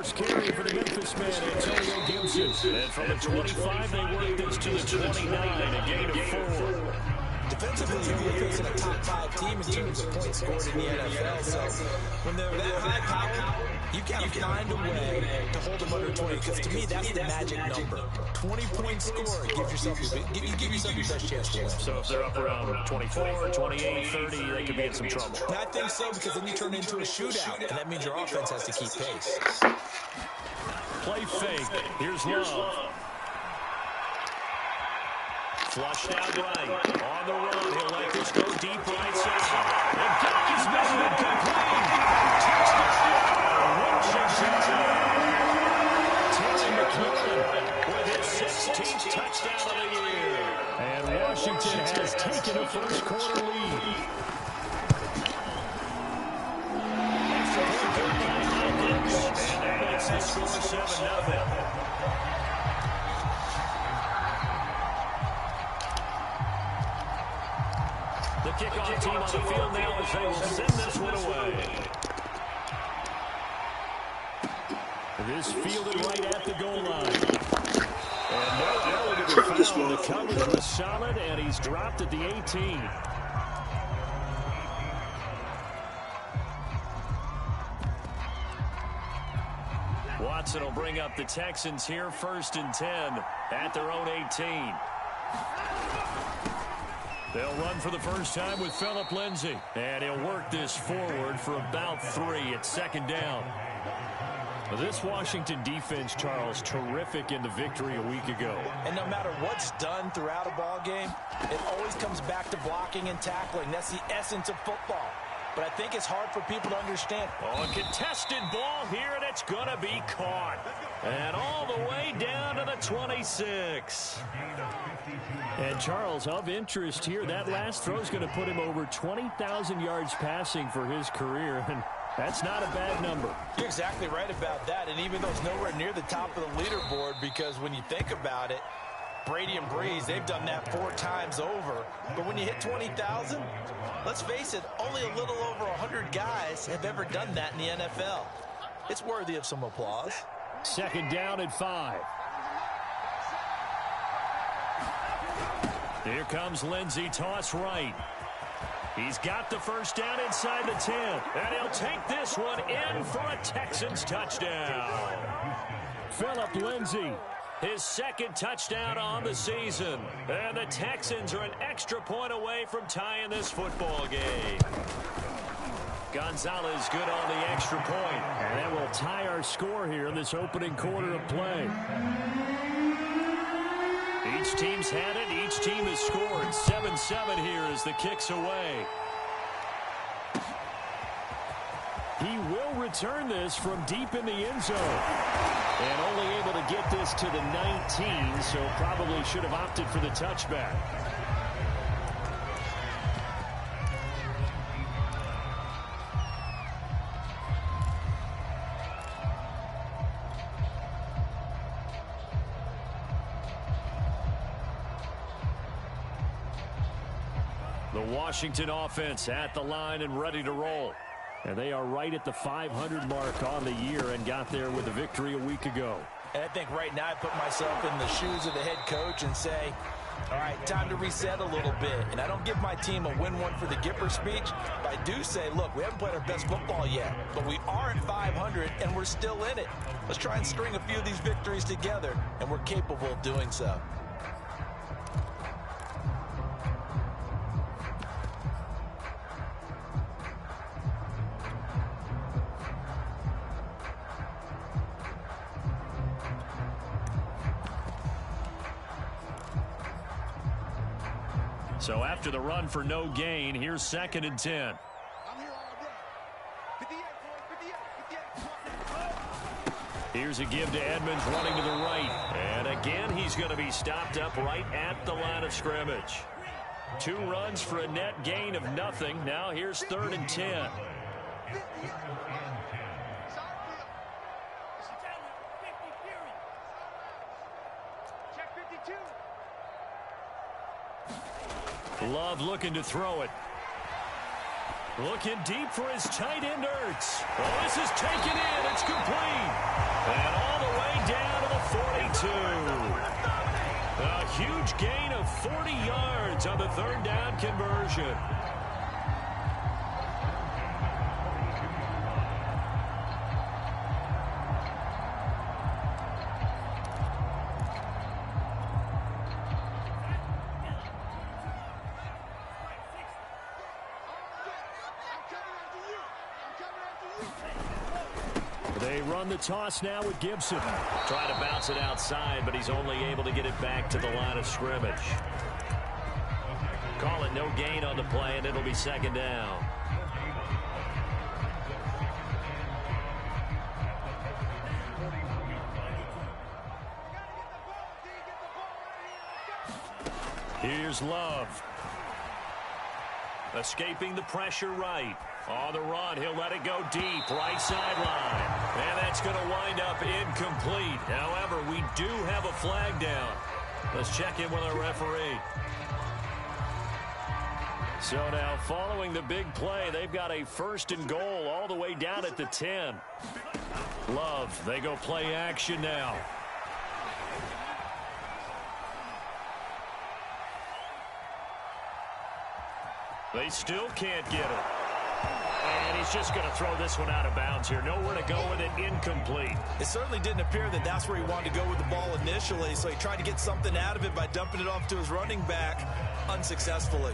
first carry for the Memphis man, Antonio Gibson. And from the 25, they work this to the 29, a gain of 4. Defensively, you're facing a top 5 team in terms of points scored in the NFL. So when they're that high powered, you got to find a way to hold them under 20. Because to me, that's the magic number. 20-point score. Give yourself your best chance to win. So if they're up around 24, 28, 30, they could be in some trouble. And I think so, because then you turn it into a shootout, and that means your offense has to keep pace. Play fake. Here's Love. Flushed out right. On the run. He'll let this go deep right side. And Dockey's made it complete. Touchdown, Washington. Terry McLaurin with his 16th touchdown of the year. And Washington has taken a first-quarter lead. Extra point good by Hopkins. And that makes the score 7-0. The kickoff team on the field now as they will send this one away. This fielded right at the goal line. And no eligible foul. The coverage was solid, and he's dropped at the 18. Watson will bring up the Texans here, 1st and 10 at their own 18. They'll run for the first time with Phillip Lindsay. And he'll work this forward for about 3 at 2nd down. This Washington defense, Charles, terrific in the victory a week ago. And no matter what's done throughout a ball game, it always comes back to blocking and tackling. That's the essence of football. But I think it's hard for people to understand. Oh, a contested ball here, and it's going to be caught. And all the way down to the 26. And, Charles, of interest here, that last throw is going to put him over 20,000 yards passing for his career. And that's not a bad number. You're exactly right about that. And even though it's nowhere near the top of the leaderboard, because when you think about it, Brady and Breeze, they've done that 4 times over. But when you hit 20,000, let's face it, only a little over 100 guys have ever done that in the NFL. It's worthy of some applause. 2nd down and 5. Here comes Lindsay, toss right. He's got the first down inside the 10. And he'll take this one in for a Texans touchdown. Phillip Lindsay, his 2nd touchdown on the season. And the Texans are an extra point away from tying this football game. Gonzalez good on the extra point. And that will tie our score here in this opening quarter of play. Each team's had it. Each team has scored. 7-7 here as the kick's away. He will return this from deep in the end zone. And only able to get this to the 19, so probably should have opted for the touchback. The Washington offense at the line and ready to roll. And they are right at the 500 mark on the year and got there with a victory a week ago. And I think right now I put myself in the shoes of the head coach and say, all right, time to reset a little bit. And I don't give my team a win one for the Gipper speech, but I do say, look, we haven't played our best football yet, but we are at 500 and we're still in it. Let's try and string a few of these victories together, and we're capable of doing so. So after the run for no gain, here's 2nd and 10. Here's a give to Edmonds running to the right. And again, he's going to be stopped up right at the line of scrimmage. 2 runs for a net gain of nothing. Now here's 3rd and 10. Love looking to throw it. Looking deep for his tight end, Ertz. Oh, this is taken in. It's complete. And all the way down to the 42. A huge gain of 40 yards on the third down conversion. They run the toss now with Gibson. Trying to bounce it outside, but he's only able to get it back to the line of scrimmage. Call it no gain on the play, and it'll be second down. Here's Love. Escaping the pressure right. On the run, he'll let it go deep, right sideline. And that's going to wind up incomplete. However, we do have a flag down. Let's check in with our referee. So now, following the big play, they've got a 1st and goal all the way down at the 10. Love, they go play action now. They still can't get it. And he's just going to throw this one out of bounds here. Nowhere to go with it, incomplete. It certainly didn't appear that that's where he wanted to go with the ball initially, so he tried to get something out of it by dumping it off to his running back unsuccessfully.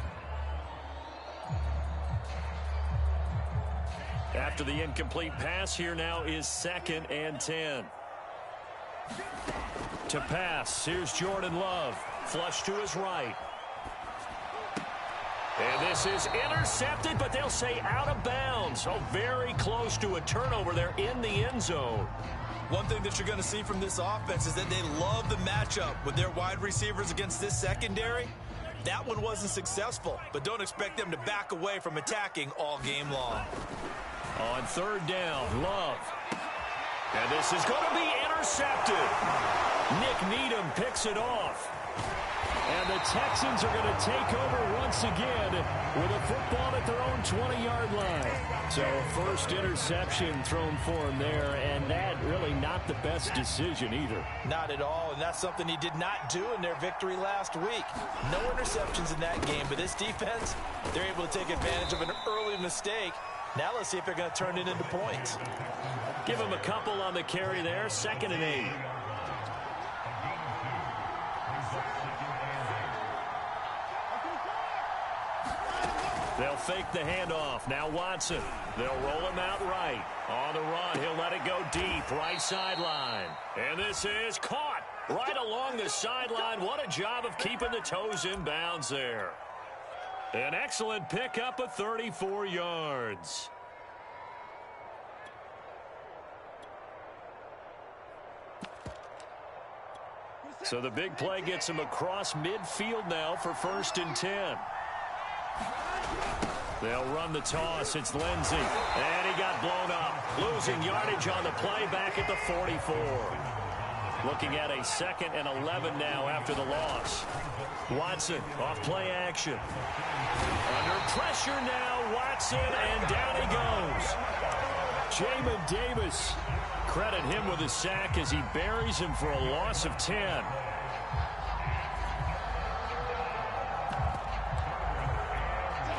After the incomplete pass, here now is 2nd and 10. To pass, here's Jordan Love. Flush to his right. And this is intercepted, but they'll say out of bounds. So very close to a turnover there in the end zone. One thing that you're going to see from this offense is that they love the matchup with their wide receivers against this secondary. That one wasn't successful, but don't expect them to back away from attacking all game long. On 3rd down, Love. And this is going to be intercepted. Nick Needham picks it off. And the Texans are going to take over once again with a football at their own 20-yard line. So first interception thrown for him there, and that really not the best decision either. Not at all, and that's something he did not do in their victory last week. No interceptions in that game, but this defense, they're able to take advantage of an early mistake. Now let's see if they're going to turn it into points. Give him a couple on the carry there, 2nd and 8. They'll fake the handoff. Now Watson. They'll roll him out right. On the run, he'll let it go deep, right sideline. And this is caught right along the sideline. What a job of keeping the toes in bounds there. An excellent pickup of 34 yards. So the big play gets him across midfield now for 1st and 10. They'll run the toss. It's Lindsey. And he got blown up. Losing yardage on the play back at the 44. Looking at a 2nd and 11 now after the loss. Watson off play action. Under pressure now, Watson, and down he goes. Jamin Davis. Credit him with a sack as he buries him for a loss of 10.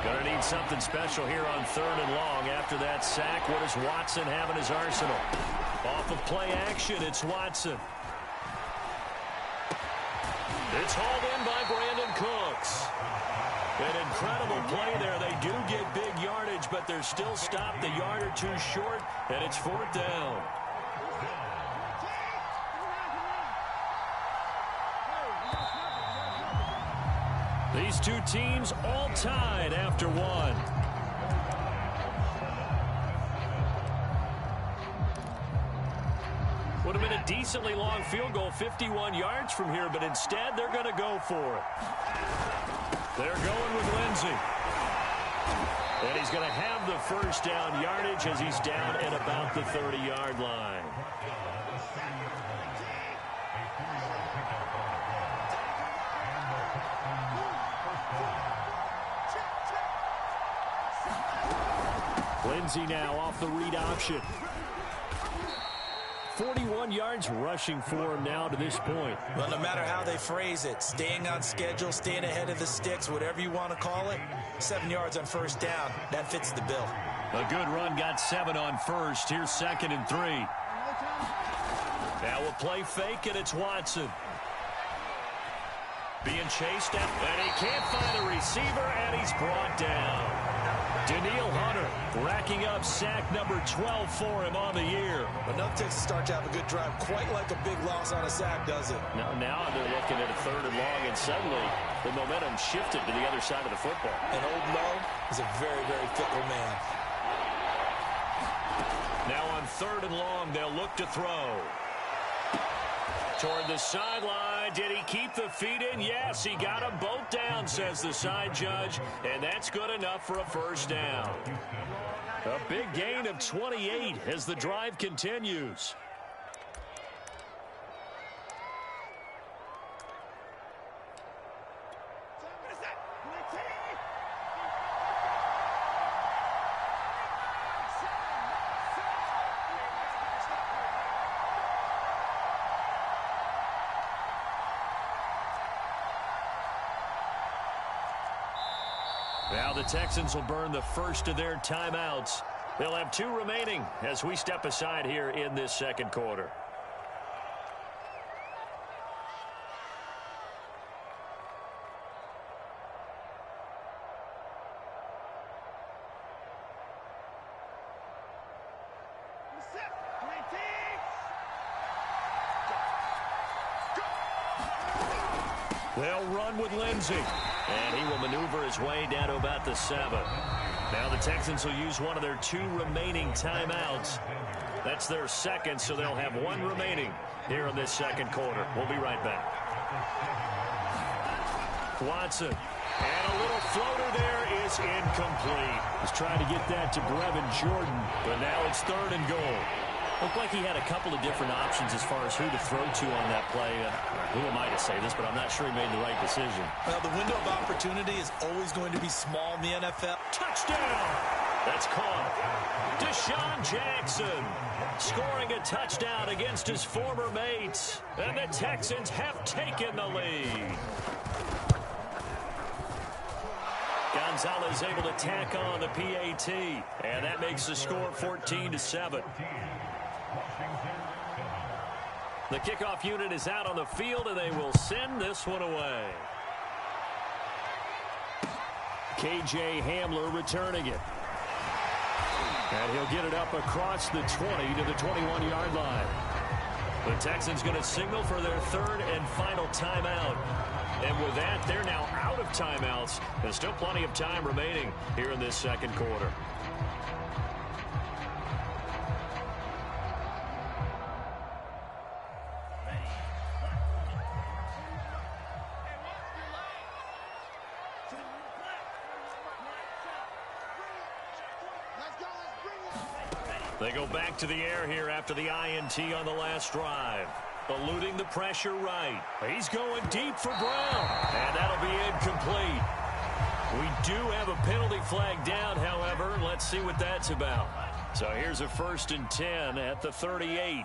Going to need something special here on 3rd and long. After that sack, what does Watson have in his arsenal? Off of play action, it's Watson. It's hauled in by Brandon Cooks. An incredible play there. They do get big yardage, but they're still stopped a yard or two short, and it's 4th down. These two teams all tied after one. Would have been a decently long field goal, 51 yards from here, but instead they're going to go for it. They're going with Lindsey. And he's going to have the 1st down yardage as he's down at about the 30-yard line. Lindsey now off the read option. 41 yards rushing for him now to this point. Well, no matter how they phrase it, staying on schedule, staying ahead of the sticks, whatever you want to call it, 7 yards on first down, that fits the bill. A good run, got 7 on first. Here's 2nd and 3. Now we'll play fake, and it's Watson. Being chased out, and he can't find a receiver, and he's brought down. Daniil Hunter racking up sack number 12 for him on the year. Enough takes to start to have a good drive, quite like a big loss on a sack, does it? Now they're looking at a 3rd and long, and suddenly the momentum shifted to the other side of the football. And Old Mo is a very, very fickle man. Now on 3rd and long, they'll look to throw. Toward the sideline. Did he keep the feet in? Yes, he got them both down, says the side judge, and that's good enough for a first down. A big gain of 28 as the drive continues. Now the Texans will burn the first of their timeouts. They'll have 2 remaining as we step aside here in this second quarter. They'll run with Lindsey. And he will maneuver his way down to about the 7. Now the Texans will use one of their 2 remaining timeouts. That's their second, so they'll have 1 remaining here in this second quarter. We'll be right back. Watson. And a little floater there is incomplete. He's trying to get that to Brevin Jordan, but now it's 3rd and goal. Looked like he had a couple of different options as far as who to throw to on that play. Who am I to say this, but I'm not sure he made the right decision. Well, the window of opportunity is always going to be small in the NFL. Touchdown! That's caught. Deshaun Jackson scoring a touchdown against his former mates. And the Texans have taken the lead. Gonzalez able to tack on the PAT. And that makes the score 14-7. The kickoff unit is out on the field, and they will send this one away. K.J. Hamler returning it. And he'll get it up across the 20 to the 21-yard line. The Texans going to signal for their 3rd and final timeout. And with that, they're now out of timeouts. There's still plenty of time remaining here in this second quarter. They go back to the air here after the INT on the last drive. Eluding the pressure right. He's going deep for Brown. And that'll be incomplete. We do have a penalty flag down, however. Let's see what that's about. So here's a 1st and 10 at the 38.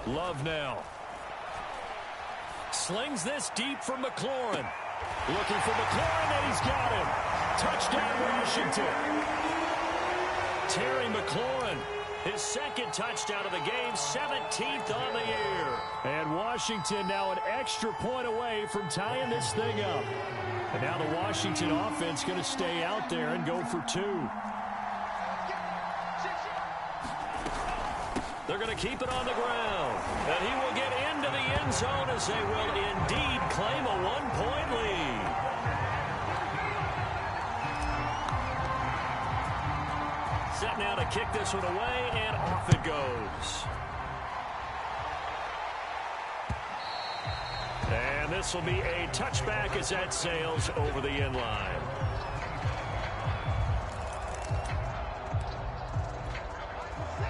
Love now. Slings this deep for McLaurin. Looking for McLaurin, and he's got him. Touchdown, Washington. Terry McLaurin, his 2nd touchdown of the game, 17th on the year. And Washington now an extra point away from tying this thing up. And now the Washington offense going to stay out there and go for 2. They're going to keep it on the ground. And he will get into the end zone as they will indeed claim a 1-point lead. Set now to kick this one away, and off it goes. And this will be a touchback as that sails over the end line.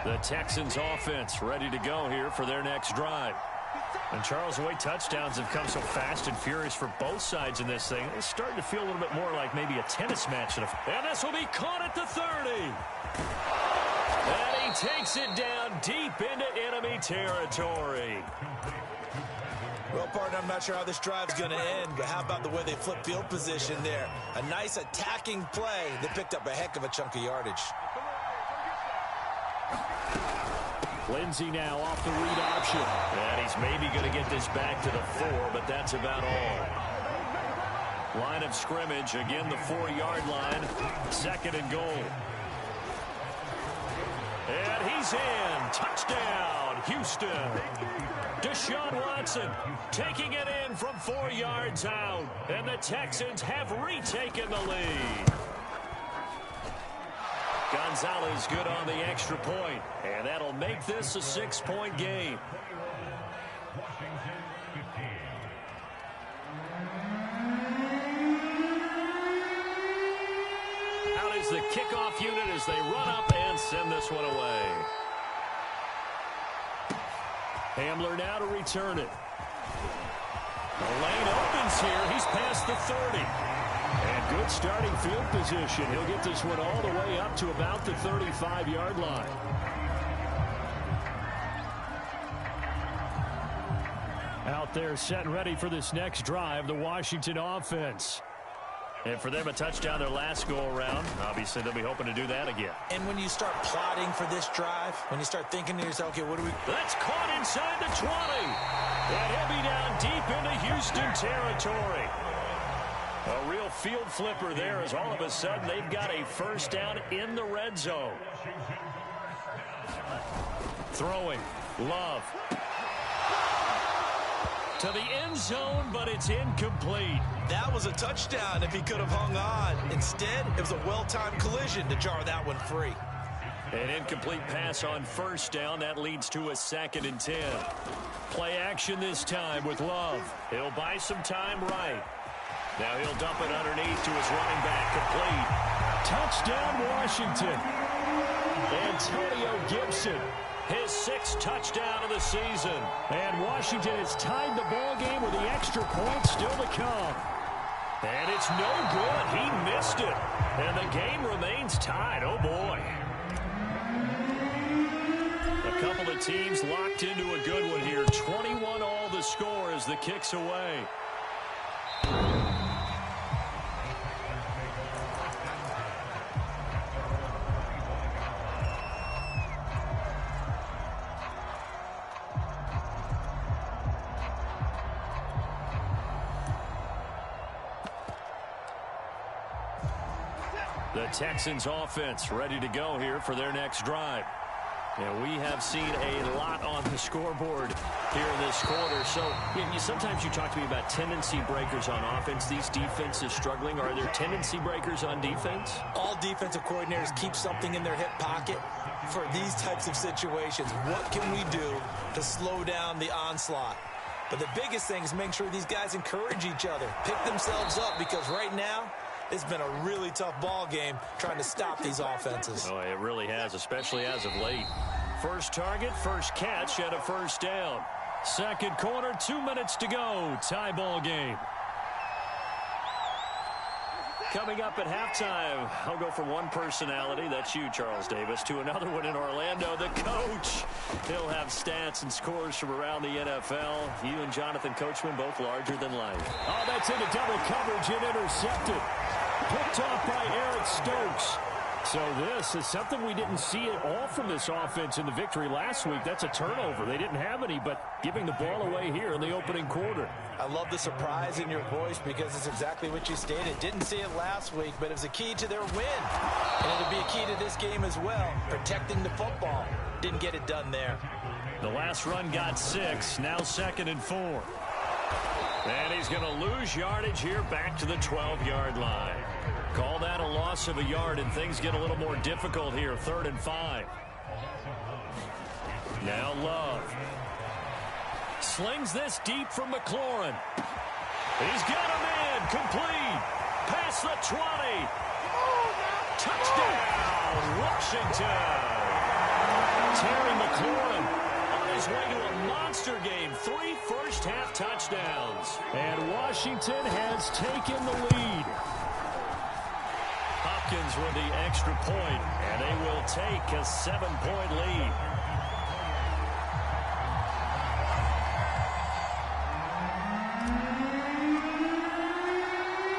The Texans offense ready to go here for their next drive. And Charles, the way touchdowns have come so fast and furious for both sides in this thing, it's starting to feel a little bit more like maybe a tennis match. And this will be caught at the 30. And he takes it down deep into enemy territory. Well, partner, I'm not sure how this drive's going to end, but how about the way they flip field position there? A nice attacking play. They picked up a heck of a chunk of yardage. Lindsey now off the read option. And he's maybe going to get this back to the 4, but that's about all. Line of scrimmage, again the 4-yard line. 2nd and goal. And he's in. Touchdown, Houston. Deshaun Watson taking it in from 4 yards out. And the Texans have retaken the lead. Gonzalez good on the extra point. And that'll make this a 6-point game. Out is the kickoff unit as they run up and send this one away. Hamler now to return it. The lane opens here. He's past the 30. And good starting field position. He'll get this one all the way up to about the 35-yard line. Out there set and ready for this next drive, the Washington offense. And for them, a touchdown their last go-around. Obviously, they'll be hoping to do that again. And when you start plotting for this drive, when you start thinking to yourself, okay, what do we... That's caught inside the 20. And he'll be down deep into Houston territory. A real field flipper there as all of a sudden they've got a first down in the red zone. Throwing. Love. To the end zone, but it's incomplete. That was a touchdown if he could have hung on. Instead, it was a well-timed collision to jar that one free. An incomplete pass on first down. That leads to a 2nd and 10. Play action this time with Love. He'll buy some time right. Now he'll dump it underneath to his running back. Complete. Touchdown, Washington. Antonio Gibson. His 6th touchdown of the season. And Washington has tied the ball game with the extra point still to come. And it's no good. He missed it. And the game remains tied. Oh, boy. A couple of teams locked into a good one here. 21 all the score as the kick's away. The Texans offense ready to go here for their next drive. And we have seen a lot on the scoreboard here in this quarter. So sometimes you talk to me about tendency breakers on offense. These defenses struggling. Are there tendency breakers on defense? All defensive coordinators keep something in their hip pocket for these types of situations. What can we do to slow down the onslaught? But the biggest thing is make sure these guys encourage each other, pick themselves up, because right now, it's been a really tough ball game trying to stop these offenses. Oh, it really has, especially as of late. First target, first catch, and a first down. Second quarter, 2 minutes to go. Tie ball game. Coming up at halftime, I'll go from one personality, that's you, Charles Davis, to another one in Orlando, the coach. He'll have stats and scores from around the NFL. You and Jonathan Coachman, both larger than life. Oh, that's into double coverage and intercepted. Picked off by Eric Stokes. So this is something we didn't see at all from this offense in the victory last week. That's a turnover. They didn't have any, but giving the ball away here in the opening quarter. I love the surprise in your voice because it's exactly what you stated. Didn't see it last week, but it was a key to their win. And it'll be a key to this game as well, protecting the football. Didn't get it done there. The last run got 6, now 2nd and 4. And he's going to lose yardage here back to the 12-yard line. Call that a loss of a yard, and things get a little more difficult here. 3rd and 5. Now Love. Slings this deep from McLaurin. He's got him in. Complete. Past the 20. Touchdown, Washington. Terry McLaurin his way to a monster game. 3 first-half touchdowns. And Washington has taken the lead. Hopkins with the extra point, and they will take a 7-point lead.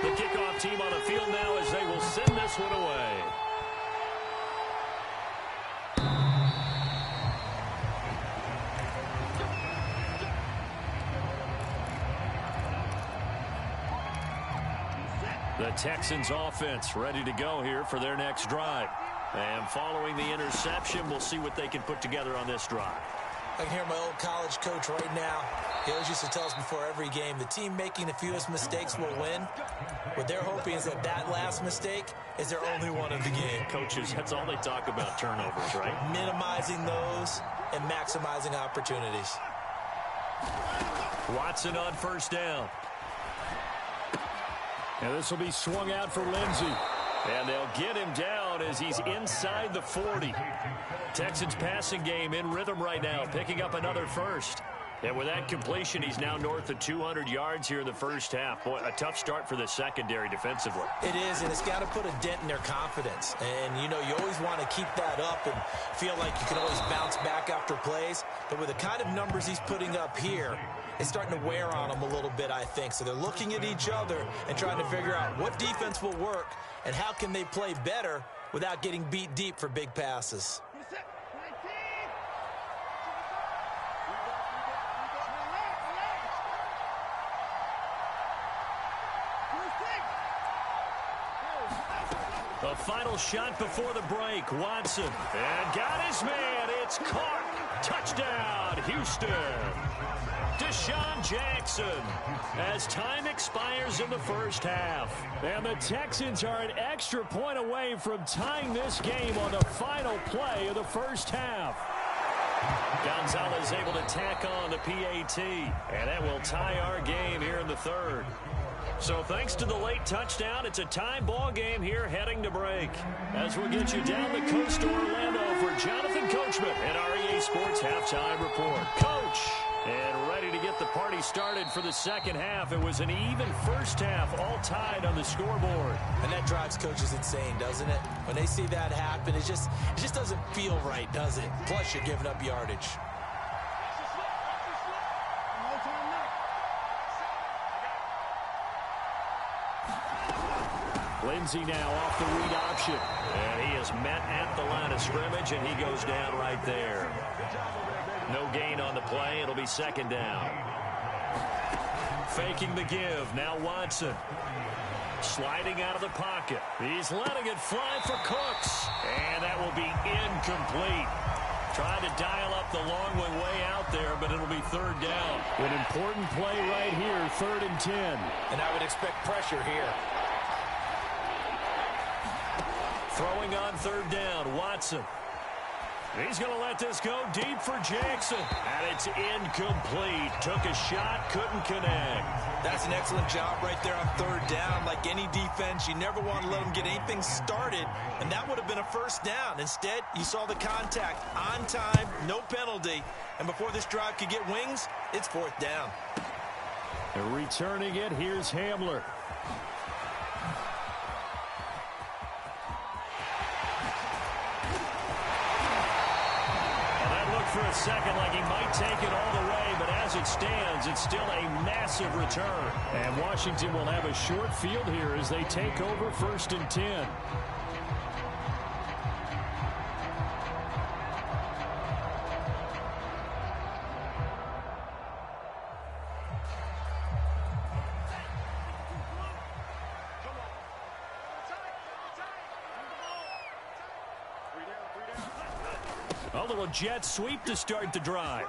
The kickoff team on the field now as they will send this one away. The Texans offense ready to go here for their next drive. And following the interception, we'll see what they can put together on this drive. I can hear my old college coach right now. He always used to tell us before every game, the team making the fewest mistakes will win. What they're hoping is that that last mistake is their only one of the game. Coaches, that's all they talk about, turnovers, right? Minimizing those and maximizing opportunities. Watson on first down. And this will be swung out for Lindsey. And they'll get him down as he's inside the 40. Texans passing game in rhythm right now, picking up another first. And with that completion, he's now north of 200 yards here in the first half. Boy, a tough start for the secondary defensively. It is, and it's got to put a dent in their confidence. And, you know, you always want to keep that up and feel like you can always bounce back after plays. But with the kind of numbers he's putting up here, it's starting to wear on them a little bit, I think. So they're looking at each other and trying to figure out what defense will work and how can they play better without getting beat deep for big passes. The final shot before the break. Watson. And got his man. It's caught. Touchdown, Houston. Deshaun Jackson as time expires in the first half. And the Texans are an extra point away from tying this game on the final play of the first half. Gonzalez able to tack on the PAT. And that will tie our game here in the third. So thanks to the late touchdown, it's a tie ball game here heading to break. As we'll get you down the coast to Orlando for Jonathan Coachman and our EA Sports Halftime Report. Coach, and ready to get the party started for the second half. It was an even first half, all tied on the scoreboard. And that drives coaches insane, doesn't it? When they see that happen, it just doesn't feel right, does it? Plus, you're giving up yardage. Lindsey now off the read option. And he is met at the line of scrimmage, and he goes down right there. No gain on the play. It'll be second down. Faking the give. Now Watson. Sliding out of the pocket. He's letting it fly for Cooks. And that will be incomplete. Trying to dial up the long one way out there, but it'll be third down. An important play right here, 3rd and 10. And I would expect pressure here. Throwing on third down, Watson. He's going to let this go deep for Jackson. And it's incomplete. Took a shot, couldn't connect. That's an excellent job right there on third down. Like any defense, you never want to let them get anything started. And that would have been a first down. Instead, you saw the contact on time, no penalty. And before this drive could get wings, it's 4th down. And returning it, here's Hamler. For a second like he might take it all the way, but as it stands, it's still a massive return. And Washington will have a short field here as they take over 1st and 10. A little jet sweep to start the drive.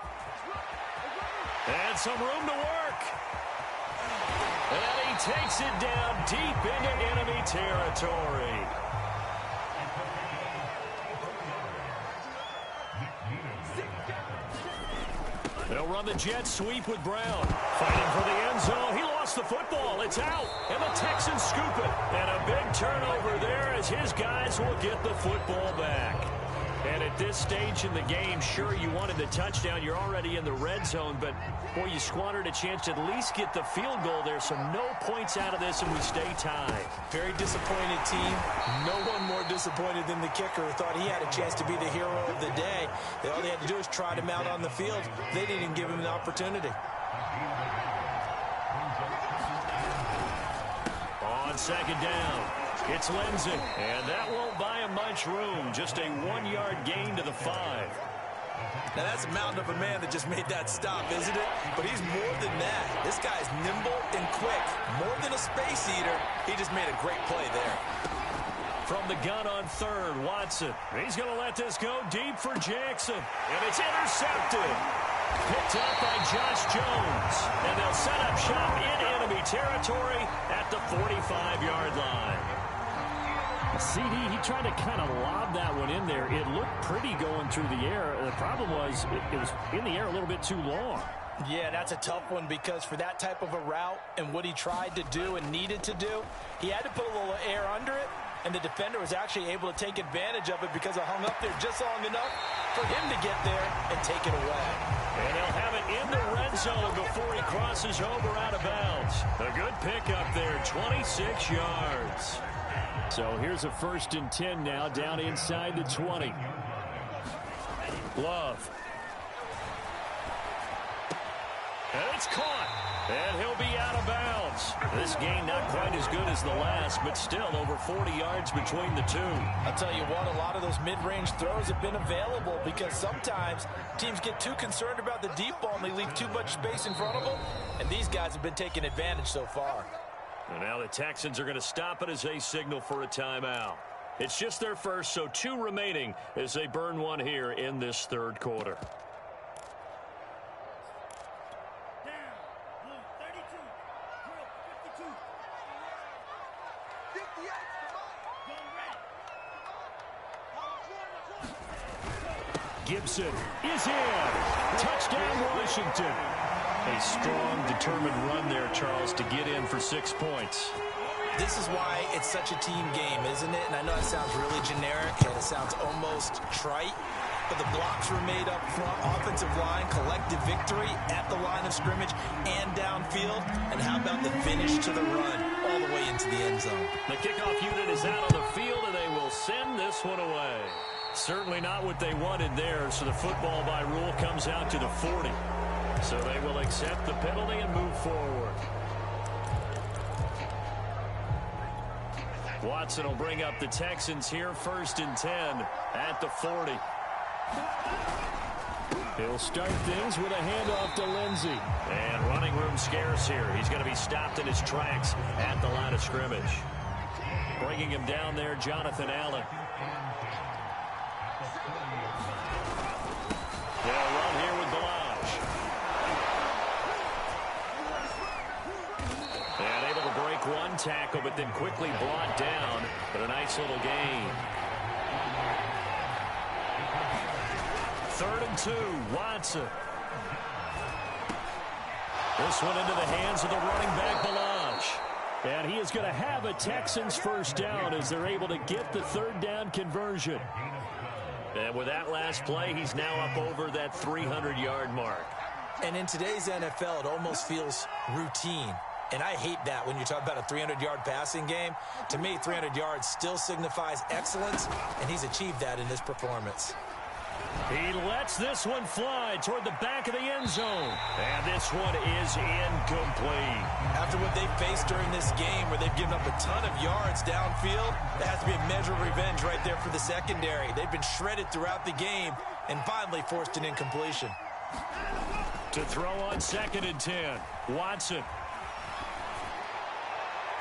And some room to work. And he takes it down deep into enemy territory. They'll run the jet sweep with Brown. Fighting for the end zone. He lost the football. It's out. And the Texans scoop it. And a big turnover there as his guys will get the football back. And at this stage in the game, sure, you wanted the touchdown. You're already in the red zone, but, boy, you squandered a chance to at least get the field goal there. So no points out of this, and we stay tied. Very disappointed team. No one more disappointed than the kicker who thought he had a chance to be the hero of the day. All they had to do was trot him out on the field. They didn't even give him an opportunity. On second down, it's Lindsey. And that won't buy him much room. Just a 1-yard gain to the 5. Now, that's a mountain of a man that just made that stop, isn't it? But he's more than that. This guy's nimble and quick. More than a space eater, he just made a great play there. From the gun on third, Watson. He's going to let this go deep for Jackson. And it's intercepted. Picked up by Josh Jones. And they'll set up shop in enemy territory at the 45-yard line. CD, he tried to kind of lob that one in there. It looked pretty going through the air. The problem was it was in the air a little bit too long. Yeah, that's a tough one because for that type of a route and what he tried to do and needed to do, he had to put a little air under it, and the defender was actually able to take advantage of it because it hung up there just long enough for him to get there and take it away. And they'll have it in the red zone before he crosses over out of bounds. A good pickup there, 26 yards. So here's a 1st and 10 now, down inside the 20. Love. And it's caught. And he'll be out of bounds. This game not quite as good as the last, but still over 40 yards between the two. I'll tell you what, a lot of those mid-range throws have been available because sometimes teams get too concerned about the deep ball and they leave too much space in front of them, and these guys have been taking advantage so far. And now the Texans are going to stop it as they signal for a timeout. It's just their first, so 2 remaining as they burn one here in this third quarter. Gibson is in. Touchdown, Washington. A strong, determined run there, Charles, to get in for 6 points. This is why it's such a team game, isn't it? And I know it sounds really generic and it sounds almost trite, but the blocks were made up front, offensive line, collective victory at the line of scrimmage and downfield. And how about the finish to the run all the way into the end zone? The kickoff unit is out on the field, and they will send this one away. Certainly not what they wanted there, so the football by rule comes out to the 40. So they will accept the penalty and move forward. Watson will bring up the Texans here, 1st and 10 at the 40. He'll start things with a handoff to Lindsey. And running room scarce here. He's going to be stopped in his tracks at the line of scrimmage. Bringing him down there, Jonathan Allen. They'll run here with Balaj. And able to break one tackle, but then quickly brought down. But a nice little gain. 3rd and 2, Watson. This one into the hands of the running back, Balaj. And he is going to have a Texans first down as they're able to get the 3rd down conversion. And with that last play, he's now up over that 300-yard mark. And in today's NFL, it almost feels routine. And I hate that when you talk about a 300-yard passing game. To me, 300 yards still signifies excellence, and he's achieved that in this performance. He lets this one fly toward the back of the end zone. And this one is incomplete. After what they faced during this game where they've given up a ton of yards downfield, that has to be a measure of revenge right there for the secondary. They've been shredded throughout the game and finally forced an incompletion. To throw on 2nd and 10, Watson.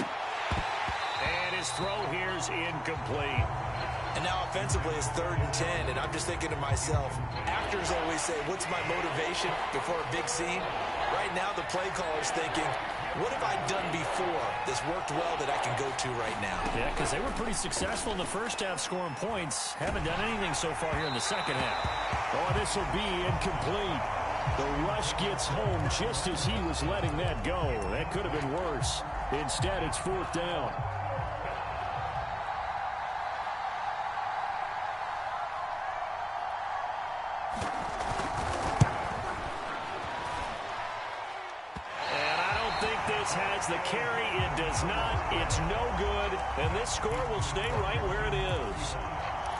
And his throw here's incomplete. And now offensively it's 3rd and 10, and I'm just thinking to myself, actors always say, what's my motivation before a big scene? Right now the play caller's thinking, what have I done before this worked well that I can go to right now? Yeah, because they were pretty successful in the first half scoring points. Haven't done anything so far here in the second half. Oh, this will be incomplete. The rush gets home just as he was letting that go. That could have been worse. Instead, it's 4th down. has the carry. It does not. It's no good. And this score will stay right where it is.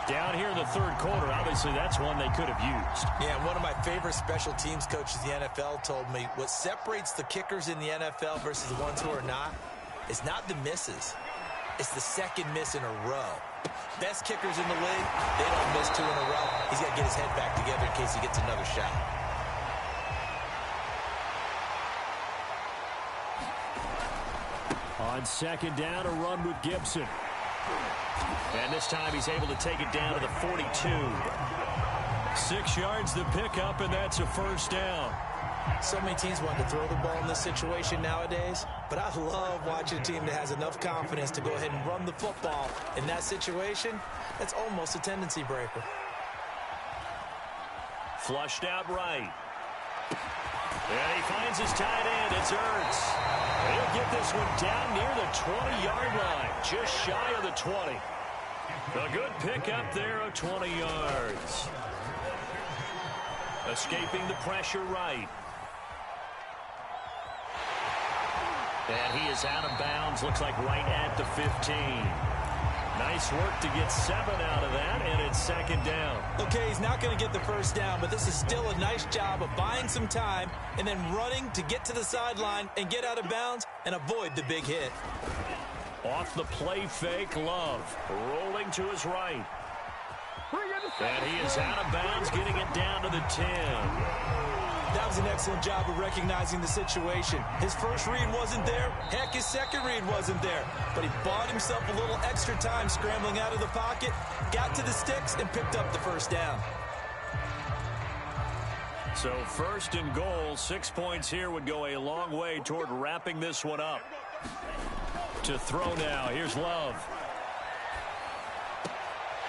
Down here in the third quarter, obviously that's one they could have used. Yeah, one of my favorite special teams coaches in the NFL told me what separates the kickers in the NFL versus the ones who are not is not the misses. It's the second miss in a row. Best kickers in the league, they don't miss 2 in a row. He's got to get his head back together in case he gets another shot. On second down, a run with Gibson. And this time he's able to take it down to the 42. 6 yards the pickup, and that's a first down. So many teams want to throw the ball in this situation nowadays, but I love watching a team that has enough confidence to go ahead and run the football. In that situation, that's almost a tendency breaker. Flushed out right. And he finds his tight end. It's Ertz. He'll get this one down near the 20-yard line, just shy of the 20. A good pickup there of 20 yards. Escaping the pressure right. And he is out of bounds, looks like right at the 15. Nice work to get 7 out of that, and it's second down. Okay, he's not going to get the first down, but this is still a nice job of buying some time and then running to get to the sideline and get out of bounds and avoid the big hit. Off the play fake, Love. Rolling to his right. And he is out of bounds, getting it down to the 10. That was an excellent job of recognizing the situation. His first read wasn't there. Heck, his second read wasn't there. But he bought himself a little extra time scrambling out of the pocket, got to the sticks, and picked up the first down. So first and goal, 6 points here would go a long way toward wrapping this one up. To throw now, here's Love.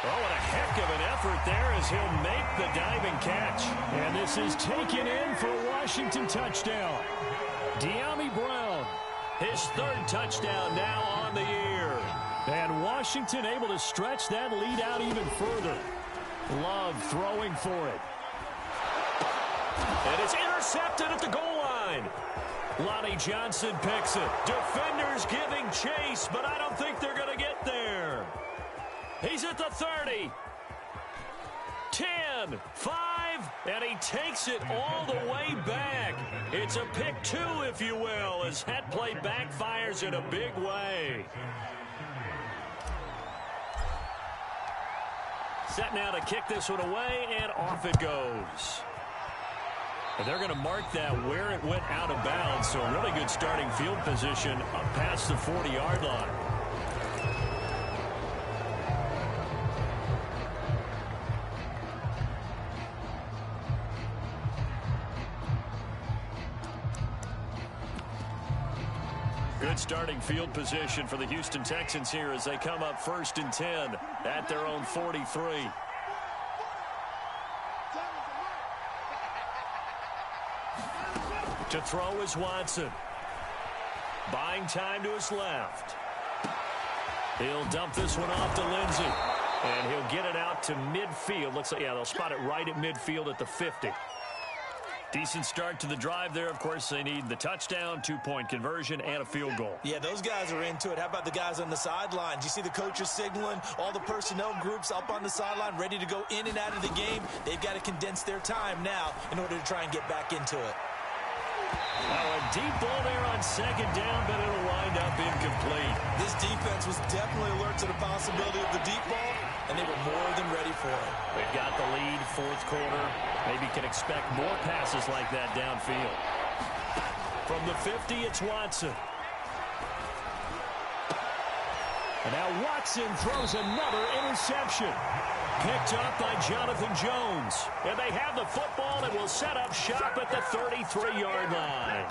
Oh, what a heck of an effort there as he'll make the diving catch. And this is taken in for a Washington touchdown. De'Ami Brown, his 3rd touchdown now on the year. And Washington able to stretch that lead out even further. Love throwing for it. And it's intercepted at the goal line. Lonnie Johnson picks it. Defenders giving chase, but I don't think they're going to get there. He's at the 30. 10, 5, and he takes it all the way back. It's a pick 2, if you will, as that play backfires in a big way. Set now to kick this one away, and off it goes. And they're going to mark that where it went out of bounds, so a really good starting field position up past the 40-yard line. Good starting field position for the Houston Texans here as they come up 1st and 10 at their own 43. To throw is Watson. Buying time to his left. He'll dump this one off to Lindsey. And he'll get it out to midfield. Looks like, yeah, they'll spot it right at midfield at the 50. Decent start to the drive there. Of course, they need the touchdown, 2-point conversion, and a field goal. Yeah, those guys are into it. How about the guys on the sidelines? You see the coaches signaling, all the personnel groups up on the sideline ready to go in and out of the game. They've got to condense their time now in order to try and get back into it. Oh, a deep ball there on second down, but it'll wind up incomplete. This defense was definitely alert to the possibility of the deep ball, and they were more than ready for it. They've got the lead, 4th quarter. Maybe can expect more passes like that downfield. From the 50, it's Watson. And now Watson throws another interception. Picked up by Jonathan Jones. And they have the football and will set up shop at the 33-yard line.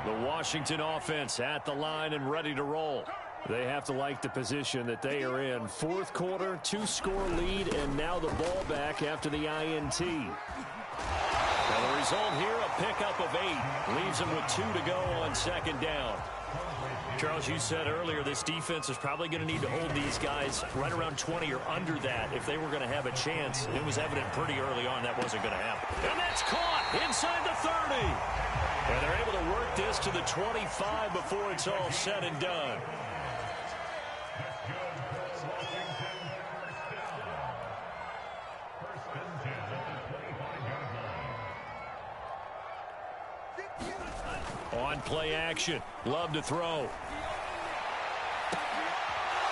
The Washington offense at the line and ready to roll. They have to like the position that they are in. 4th quarter, 2-score lead, and now the ball back after the INT. And the result here, a pickup of 8. Leaves them with 2 to go on second down. Charles, you said earlier this defense is probably going to need to hold these guys right around 20 or under that if they were going to have a chance. It was evident pretty early on that wasn't going to happen. And that's caught inside the 30. And they're able to work this to the 25 before it's all said and done. On play action. Love to throw.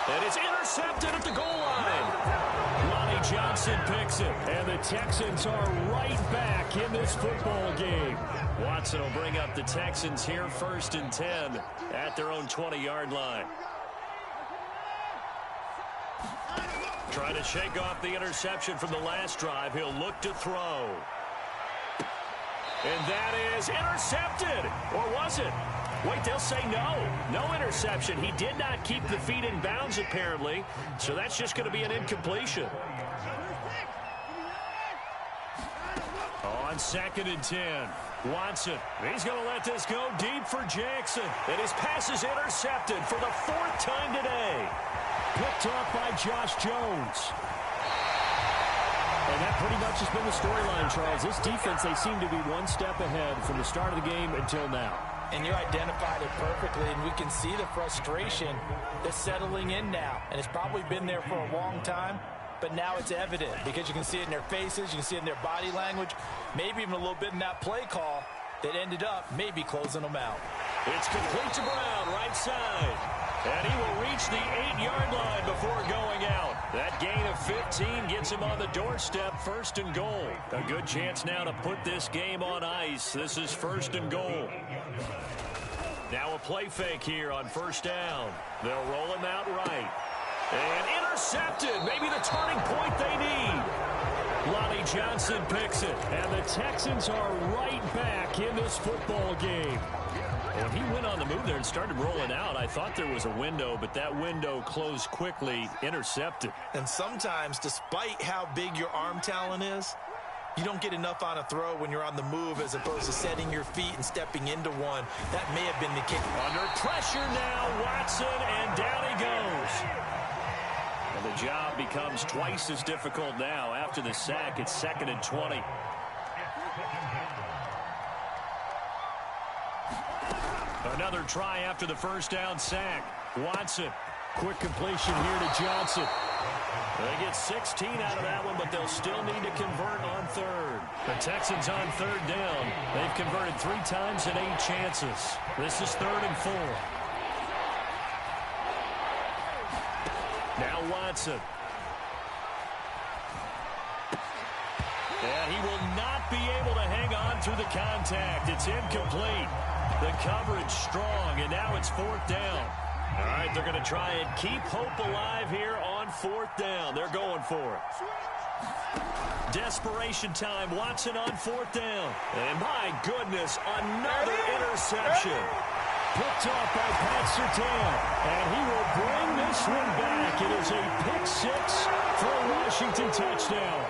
And it's intercepted at the goal line. Lonnie Johnson picks it. And the Texans are right back in this football game. Watson will bring up the Texans here 1st and 10 at their own 20-yard line. Trying to shake off the interception from the last drive. He'll look to throw. And that is intercepted. Or was it? Wait, they'll say no. No interception. He did not keep the feet in bounds, apparently. So that's just going to be an incompletion. On 2nd and 10. Watson. He's going to let this go deep for Jackson. And his pass is intercepted for the 4th time today. Picked off by Josh Jones. And that pretty much has been the storyline, Charles. This defense, they seem to be one step ahead from the start of the game until now. And you identified it perfectly, and we can see the frustration that's settling in now. And it's probably been there for a long time, but now it's evident because you can see it in their faces, you can see it in their body language, maybe even a little bit in that play call that ended up maybe closing them out. It's complete to Brown, right side. And he will reach the 8-yard line before going out. That gain of 15 gets him on the doorstep, 1st and goal. A good chance now to put this game on ice. This is 1st and goal. Now a play fake here on 1st down. They'll roll him out right. And intercepted. Maybe the turning point they need. Lonnie Johnson picks it. And the Texans are right back in this football game. When he went on the move there and started rolling out, I thought there was a window, but that window closed quickly, intercepted. And sometimes, despite how big your arm talent is, you don't get enough on a throw when you're on the move as opposed to setting your feet and stepping into one. That may have been the kick. Under pressure now, Watson, and down he goes. And the job becomes twice as difficult now. After the sack, it's 2nd and 20. Another try after the 1st down sack. Watson. Quick completion here to Johnson. They get 16 out of that one, but they'll still need to convert on 3rd. The Texans on 3rd down. They've converted 3 times in 8 chances. This is 3rd and 4. Now Watson. And he will not be able to hang on through the contact. It's incomplete. The coverage strong, and now it's 4th down. All right, they're going to try and keep hope alive here on 4th down. They're going for it. Desperation time. Watson on 4th down. And my goodness, another interception. Picked off by Pat Surtain. And he will bring this one back. It is a pick 6 for a Washington touchdown.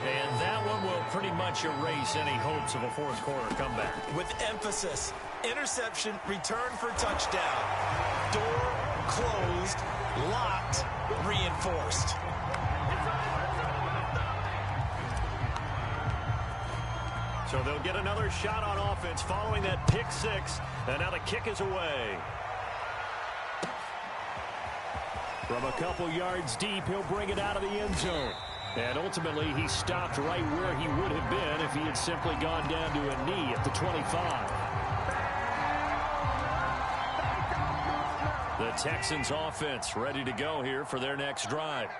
And that one will pretty much erase any hopes of a 4th quarter comeback. With emphasis, interception, return for touchdown. Door closed, locked, reinforced. So they'll get another shot on offense following that pick 6. And now the kick is away. From a couple yards deep, he'll bring it out of the end zone. And ultimately, he stopped right where he would have been if he had simply gone down to a knee at the 25. The Texans offense ready to go here for their next drive.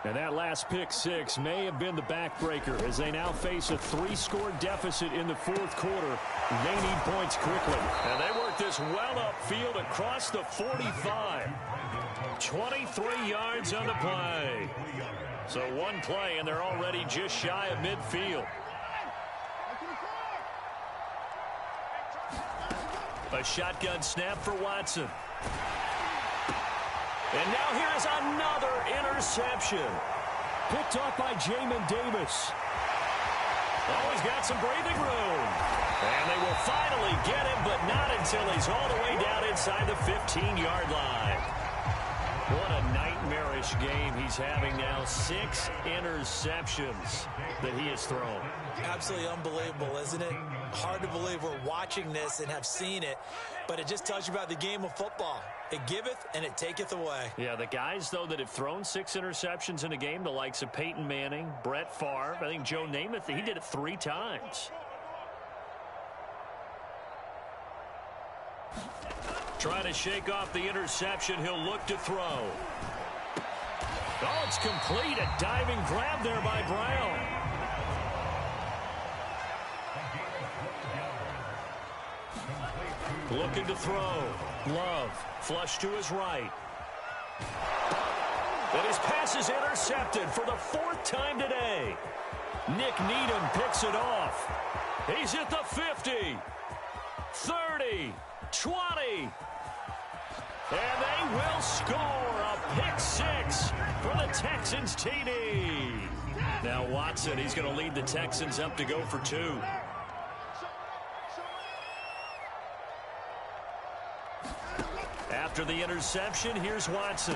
And that last pick 6 may have been the backbreaker as they now face a 3-score deficit in the 4th quarter. They need points quickly. And they work this well upfield across the 45. 23 yards on the play. So one play, and they're already just shy of midfield. A shotgun snap for Watson. And now here's another interception. Picked off by Jamin Davis. Oh, he's got some breathing room. And they will finally get him, but not until he's all the way down inside the 15-yard line. What a nightmarish game he's having now. 6 interceptions that he has thrown. Absolutely unbelievable, isn't it? Hard to believe we're watching this and have seen it, but it just tells you about the game of football. It giveth and it taketh away. Yeah, the guys, though, that have thrown 6 interceptions in a game, the likes of Peyton Manning, Brett Favre, I think Joe Namath, he did it 3 times. Trying to shake off the interception. He'll look to throw. Oh, it's complete. A diving grab there by Brown. Looking to throw. Love. Flush to his right. And his pass is intercepted for the 4th time today. Nick Needham picks it off. He's at the 50. 30. 20. And they will score a pick 6 for the Texans TD. Now Watson, he's going to lead the Texans up to go for 2. After the interception, here's Watson.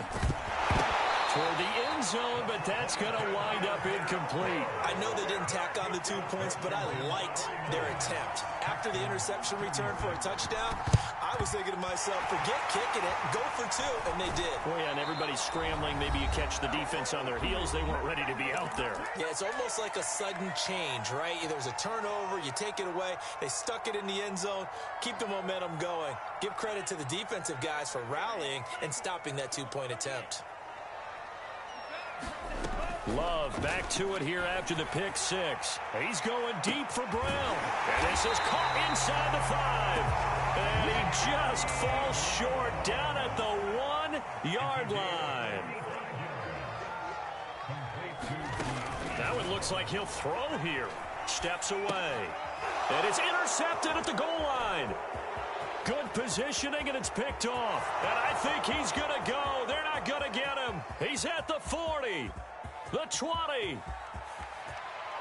Toward the end zone, but that's going to wind up incomplete. I know they didn't tack on the 2 points, but I liked their attempt. After the interception return for a touchdown, I was thinking to myself, forget kicking it, go for 2, and they did. Well, yeah, and everybody's scrambling. Maybe you catch the defense on their heels. They weren't ready to be out there. Yeah, it's almost like a sudden change, right? There's a turnover, you take it away, they stuck it in the end zone, keep the momentum going. Give credit to the defensive guys for rallying and stopping that 2-point attempt. Love back to it here after the pick 6. He's going deep for Brown. And this is caught inside the 5. And he just falls short down at the 1-yard line. Now it looks like he'll throw here. Steps away. And it's intercepted at the goal line. Good positioning, and it's picked off. And I think he's going to go. They're not going to get him. He's at the 40. The 20.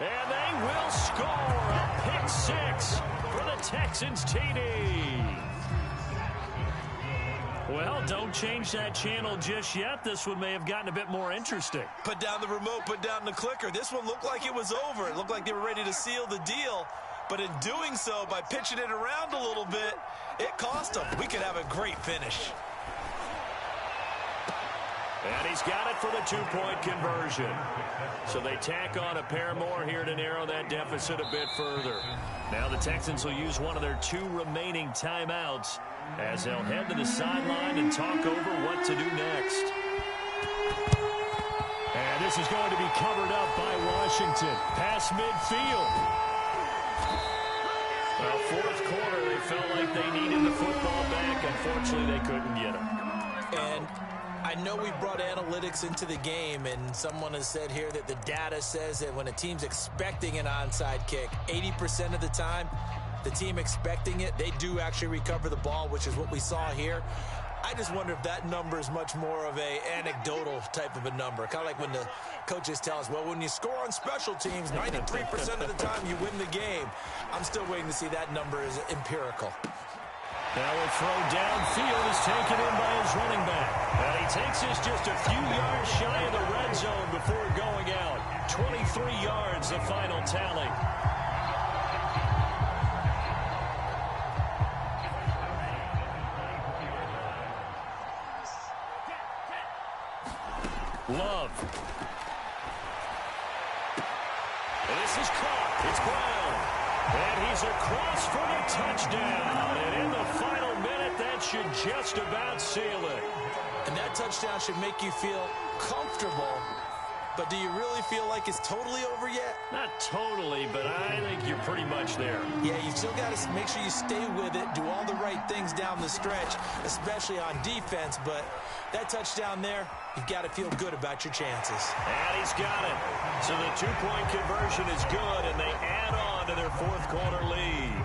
And they will score a pick 6 for the Texans TD. Well, don't change that channel just yet. This one may have gotten a bit more interesting. Put down the remote, put down the clicker. This one looked like it was over. It looked like they were ready to seal the deal. But in doing so, by pitching it around a little bit, it cost them. We could have a great finish. And he's got it for the 2-point conversion. So they tack on a pair more here to narrow that deficit a bit further. Now the Texans will use one of their 2 remaining timeouts as they'll head to the sideline and talk over what to do next. And this is going to be covered up by Washington. Past midfield. Well, 4th quarter, they felt like they needed the football back. Unfortunately, they couldn't get it. And I know we brought analytics into the game, and someone has said here that the data says that when a team's expecting an onside kick, 80% of the time, the team expecting it, they do actually recover the ball, which is what we saw here. I just wonder if that number is much more of a anecdotal type of a number. Kind of like when the coaches tell us, well, when you score on special teams, 93% of the time you win the game. I'm still waiting to see that number is empirical. Now a throw downfield is taken in by his running back. And he takes this just a few yards shy of the red zone before going out. 23 yards, the final tally. Love. And this is caught. It's Brown. And he's across for the touchdown. And in the final minute, that should just about seal it. And that touchdown should make you feel comfortable. But do you really feel like it's totally over yet? Not totally, but I think you're pretty much there. Yeah, you've still got to make sure you stay with it, do all the right things down the stretch, especially on defense. But that touchdown there, you've got to feel good about your chances. And he's got it. So the 2-point conversion is good, and they add on to their 4th quarter lead.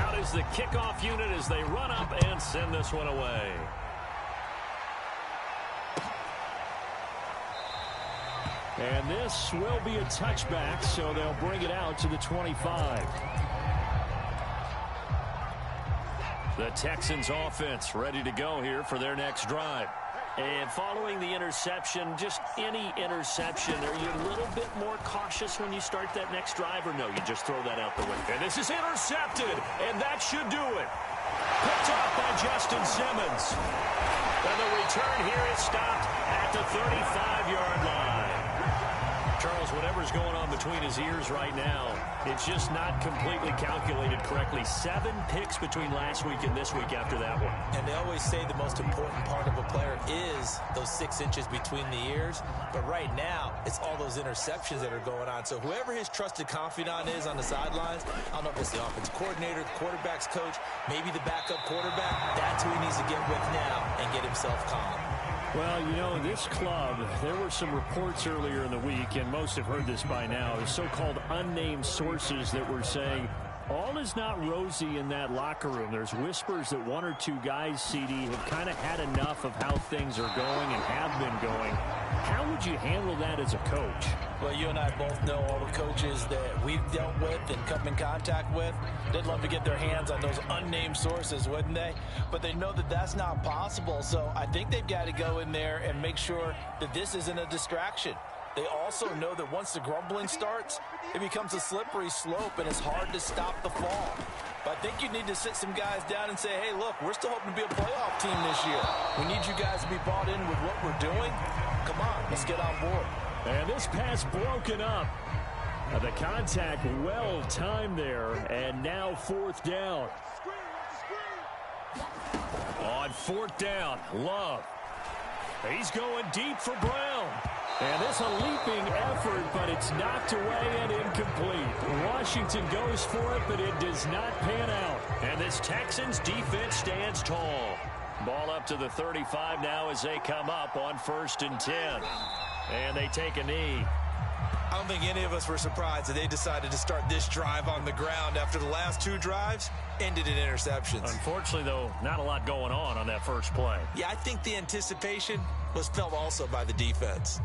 Out is the kickoff unit as they run up and send this one away. And this will be a touchback, so they'll bring it out to the 25. The Texans offense ready to go here for their next drive. And following the interception, just any interception, are you a little bit more cautious when you start that next drive, or no, you just throw that out the window? And this is intercepted, and that should do it. Picked off by Justin Simmons. And the return here is stopped at the 35-yard line. Charles, whatever's going on between his ears right now, it's just not completely calculated correctly. 7 picks between last week and this week after that one. And they always say the most important part of a player is those 6 inches between the ears. But right now, it's all those interceptions that are going on. So whoever his trusted confidant is on the sidelines, I don't know if it's the offense coordinator, the quarterback's coach, maybe the backup quarterback, that's who he needs to get with now and get himself calm. Well, you know, this club, there were some reports earlier in the week, and most have heard this by now, the so-called unnamed sources that were saying all is not rosy in that locker room. There's whispers that 1 or 2 guys, CD, have kind of had enough of how things are going and have been going. How would you handle that as a coach? Well, you and I both know all the coaches that we've dealt with and come in contact with. They'd love to get their hands on those unnamed sources, wouldn't they? But they know that that's not possible. So I think they've got to go in there and make sure that this isn't a distraction. They also know that once the grumbling starts, it becomes a slippery slope and it's hard to stop the fall. But I think you need to sit some guys down and say, hey, look, we're still hoping to be a playoff team this year. We need you guys to be bought in with what we're doing. Come on, let's get on board. And this pass broken up. The contact well timed there, and now 4th down. On 4th down, Love. He's going deep for Brown. And this a leaping effort, but it's knocked away and incomplete. Washington goes for it, but it does not pan out. And this Texans defense stands tall. Ball up to the 35 now as they come up on 1st and 10. And they take a knee. I don't think any of us were surprised that they decided to start this drive on the ground after the last 2 drives ended in interceptions. Unfortunately, though, not a lot going on that first play. Yeah, I think the anticipation was felt also by the defense.